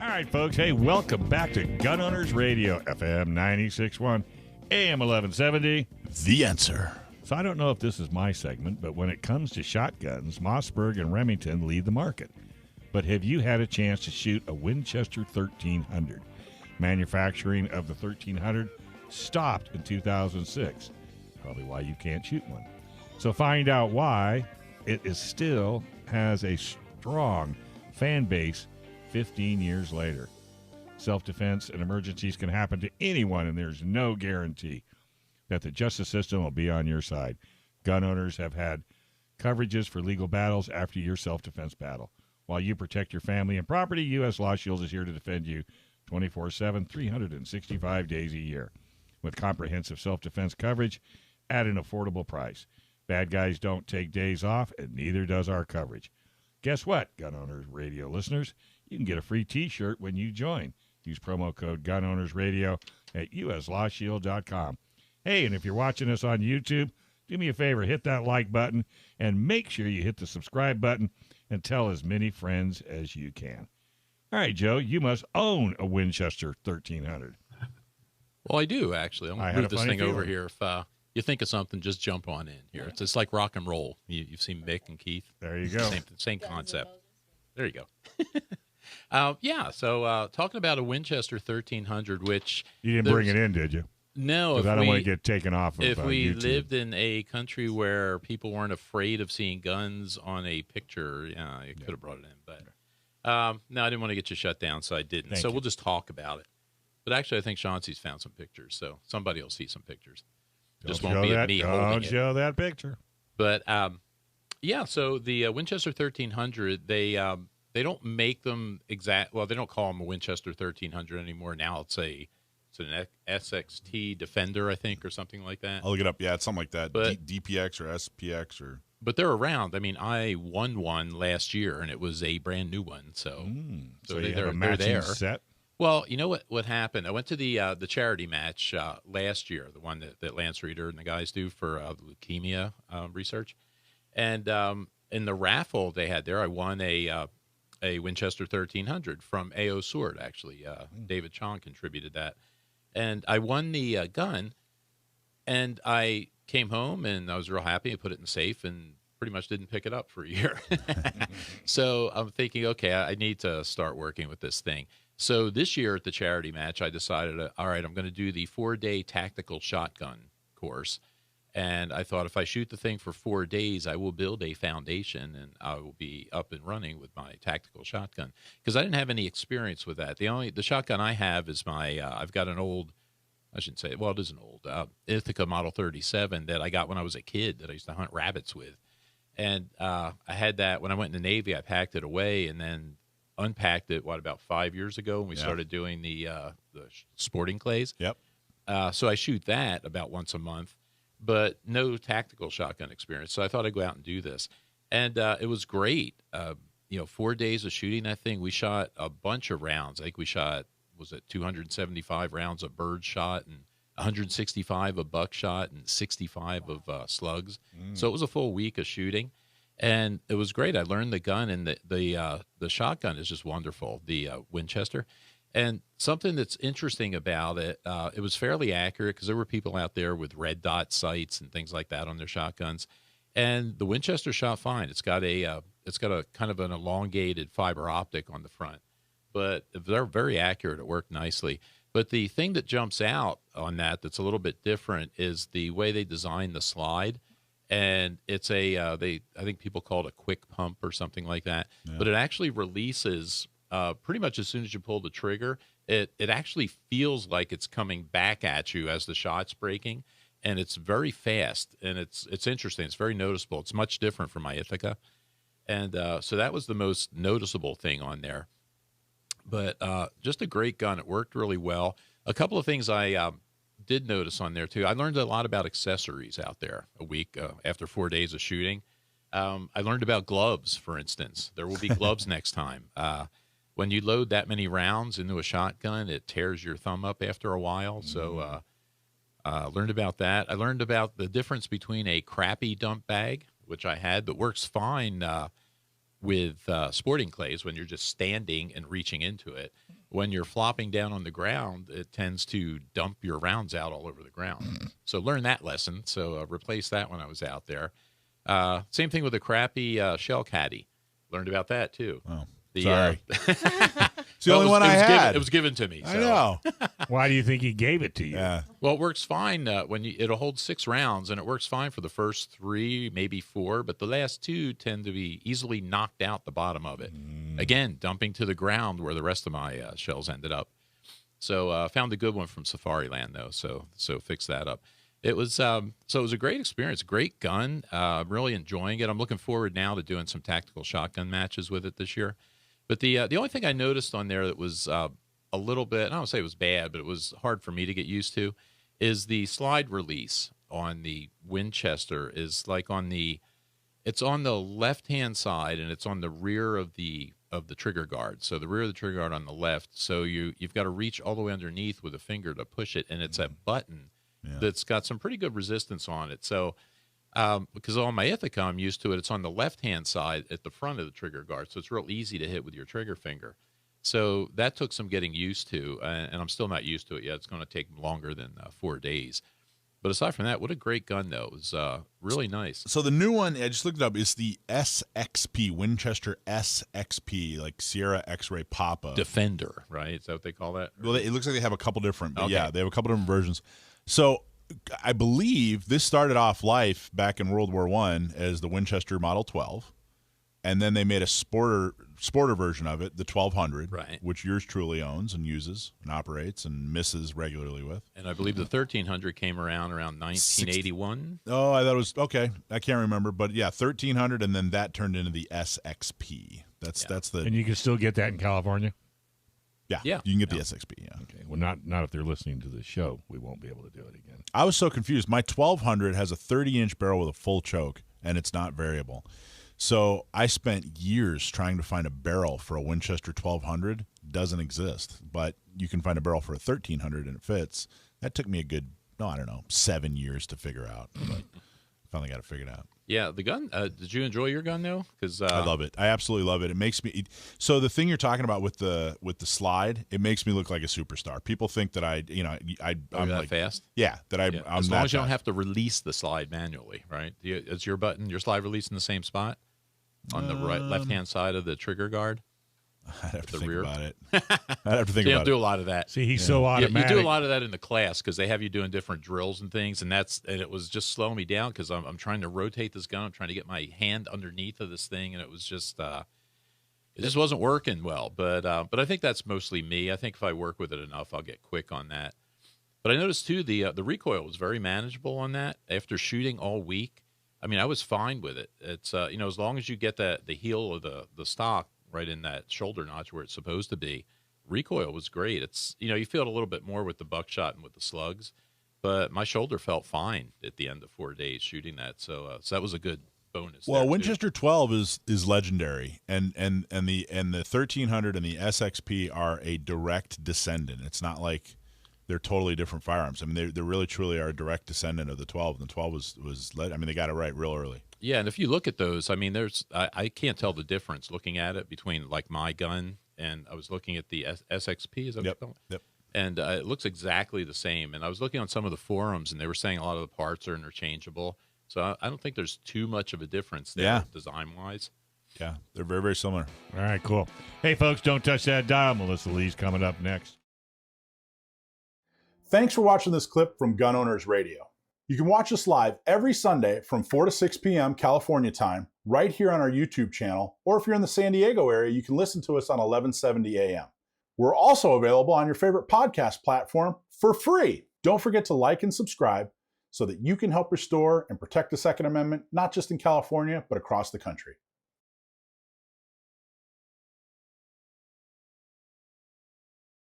All right, folks. Hey, welcome back to Gun Owners Radio, FM 96.1, AM 1170. The Answer. So I don't know if this is my segment, but when it comes to shotguns, Mossberg and Remington lead the market. But have you had a chance to shoot a Winchester 1300? Manufacturing of the 1300 stopped in 2006. Probably why you can't shoot one. So find out why it still has a strong fan base 15 years later. Self-defense and emergencies can happen to anyone, and there's no guarantee that the justice system will be on your side. Gun owners have had coverages for legal battles after your self-defense battle. While you protect your family and property, U.S. Law Shield is here to defend you 24/7, 365 days a year. With comprehensive self-defense coverage at an affordable price. Bad guys don't take days off, and neither does our coverage. Guess what, Gun Owners Radio listeners? You can get a free T-shirt when you join. Use promo code Gun Owners Radio at uslawshield.com. Hey, and if you're watching us on YouTube, do me a favor, hit that like button, and make sure you hit the subscribe button and tell as many friends as you can. All right, Joe, you must own a Winchester 1300. Well, I do, actually. I'm going to move this thing over here. If you think of something, just jump on in here. It's just like rock and roll. You've seen Mick and Keith. There you go. Same concept. There you go. So talking about a Winchester 1300, which... You didn't bring it in, did you? No. Because I don't want to get taken off of If we YouTube. lived in a country where people weren't afraid of seeing guns on a picture, you could have brought it in. But no, I didn't want to get you shut down, so I didn't. We'll just talk about it. But actually, I think Chauncey's found some pictures, so somebody will see some pictures. Just won't be me holding it. Don't show that picture. But, so the Winchester 1300, they don't make them well, they don't call them a Winchester 1300 anymore. Now it's an SXT Defender, I think, or something like that. I'll look it up. Yeah, it's something like that. But, DPX or SPX or... But they're around. I mean, I won one last year, and it was a brand new one. So you have a matching set? Well, you know what happened? I went to the charity match last year, the one that Lance Reeder and the guys do for leukemia research. And in the raffle they had there, I won a Winchester 1300 from A.O. Sword, actually. David Chong contributed that. And I won the gun, and I came home, and I was real happy. I put it in the safe and pretty much didn't pick it up for a year. So I'm thinking, okay, I need to start working with this thing. So this year at the charity match, I decided, all right, I'm going to do the 4-day tactical shotgun course. And I thought if I shoot the thing for 4 days, I will build a foundation and I will be up and running with my tactical shotgun. Because I didn't have any experience with that. The shotgun I have is my, I've got an old, I shouldn't say, well, it is an old Ithaca Model 37 that I got when I was a kid that I used to hunt rabbits with. And I had that when I went in the Navy. I packed it away and then unpacked it, about 5 years ago when we started doing the sporting clays. Yep. So I shoot that about once a month, but no tactical shotgun experience. So I thought I'd go out and do this. And it was great. 4 days of shooting that thing. We shot a bunch of rounds. I think we shot, 275 rounds of bird shot and 165 of buckshot and 65 of slugs. So it was a full week of shooting. And it was great. I learned the gun, and the shotgun is just wonderful, the Winchester. And something that's interesting about it, it was fairly accurate because there were people out there with red dot sights and things like that on their shotguns. And the Winchester shot fine. It's got a kind of an elongated fiber optic on the front, but they're very accurate. It worked nicely. But the thing that jumps out on that's a little bit different is the way they designed the slide. And it's I think people call it a quick pump or something like that. Yeah. But it actually releases pretty much as soon as you pull the trigger. It actually feels like it's coming back at you as the shot's breaking, and it's very fast. And it's interesting. It's very noticeable. It's much different from my Ithaca, and so that was the most noticeable thing on there. But just a great gun. It worked really well. A couple of things I did notice on there too. I learned a lot about accessories out there a week after 4 days of shooting. I learned about gloves, for instance. There will be gloves next time. When you load that many rounds into a shotgun, it tears your thumb up after a while. So learned about that. I learned about the difference between a crappy dump bag, which I had, but works fine with sporting clays, when you're just standing and reaching into it, when you're flopping down on the ground, it tends to dump your rounds out all over the ground. So learn that lesson. So replace that when I was out there. Same thing with a crappy shell caddy. Learned about that too. Oh, the, sorry. It's the only one I had. It was given to me. So. I know. Why do you think he gave it to you? Yeah. Well, it works fine when it'll hold 6 rounds, and it works fine for the first 3, maybe 4, but the last 2 tend to be easily knocked out the bottom of it. Again, dumping to the ground where the rest of my shells ended up. So found a good one from Safari Land though. So fix that up. It was so it was a great experience, great gun. I'm really enjoying it. I'm looking forward now to doing some tactical shotgun matches with it this year. But the only thing I noticed on there that was a little bit, I don't say it was bad, but it was hard for me to get used to, is the slide release on the Winchester is like it's on the left-hand side, and it's on the rear of the trigger guard. So the rear of the trigger guard on the left. So you've got to reach all the way underneath with a finger to push it, and it's a button that's got some pretty good resistance on it. So because on my Ithaca, I'm used to it. It's on the left-hand side at the front of the trigger guard, so it's real easy to hit with your trigger finger. So that took some getting used to, and I'm still not used to it yet. It's going to take longer than 4 days. But aside from that, what a great gun, though. It was really nice. So the new one, I just looked it up, is the SXP, Winchester SXP, like Sierra X-Ray Papa. Defender, right? Is that what they call that? Well, it looks like they have a couple different, but Okay. yeah, they have a couple different versions. So I believe this started off life back in World War I as the Winchester Model 12, and then they made a sporter version of it, the 1200, right, which yours truly owns and uses and operates and misses regularly with. And I believe the 1300 came around 1981. Oh, I thought it was, okay, I can't remember, but yeah, 1300, and then that turned into the SXP. That's the. And you can still get that in California? Yeah, you can get the SXP, yeah. Okay, well, not if they're listening to the show. We won't be able to do it again. I was so confused. My 1200 has a 30-inch barrel with a full choke, and it's not variable. So I spent years trying to find a barrel for a Winchester 1200. Doesn't exist, but you can find a barrel for a 1300, and it fits. That took me a good, 7 years to figure out, but finally got it figured out. Yeah, the gun. Did you enjoy your gun though? Because I love it. I absolutely love it. It makes me. So the thing you're talking about with the slide, it makes me look like a superstar. People think that I'm that like fast. Yeah, that I'm. Yeah. I'm as long that as you don't fast. have to release the slide manually, right? Is your slide release in the same spot on the left-hand side of the trigger guard? I'd have to think rear? about it. I'd have to think You about don't do it. a lot of that. See, he's so You automatic. do a lot of that in the class because they have you doing different drills and things, and it was just slowing me down because I'm trying to rotate this gun. I'm trying to get my hand underneath of this thing, and it was just it just wasn't working well. But I think that's mostly me. I think if I work with it enough, I'll get quick on that. But I noticed too the recoil was very manageable on that. After shooting all week, I mean, I was fine with it. It's as long as you get the heel of the stock right in that shoulder notch where it's supposed to be. Recoil was great. It's you feel it a little bit more with the buckshot and with the slugs, but my shoulder felt fine at the end of 4 days shooting that. So that was a good bonus. Well, there, too. Winchester 12 is legendary, and the 1300 and the SXP are a direct descendant. It's not like they're totally different firearms. I mean, they really truly are a direct descendant of the 12. And the 12 was I mean, they got it right real early. Yeah, and if you look at those, I mean, I can't tell the difference looking at it between like my gun and I was looking at the SXP. Is that what you call it? Yep. And it looks exactly the same. And I was looking on some of the forums, and they were saying a lot of the parts are interchangeable. So I don't think there's too much of a difference there design-wise. Yeah, they're very, very similar. All right, cool. Hey, folks, don't touch that dial. Melissa Lee's coming up next. Thanks for watching this clip from Gun Owners Radio. You can watch us live every Sunday from 4 to 6 p.m. California time, right here on our YouTube channel, or if you're in the San Diego area, you can listen to us on 1170 a.m. We're also available on your favorite podcast platform for free. Don't forget to like and subscribe so that you can help restore and protect the Second Amendment, not just in California, but across the country.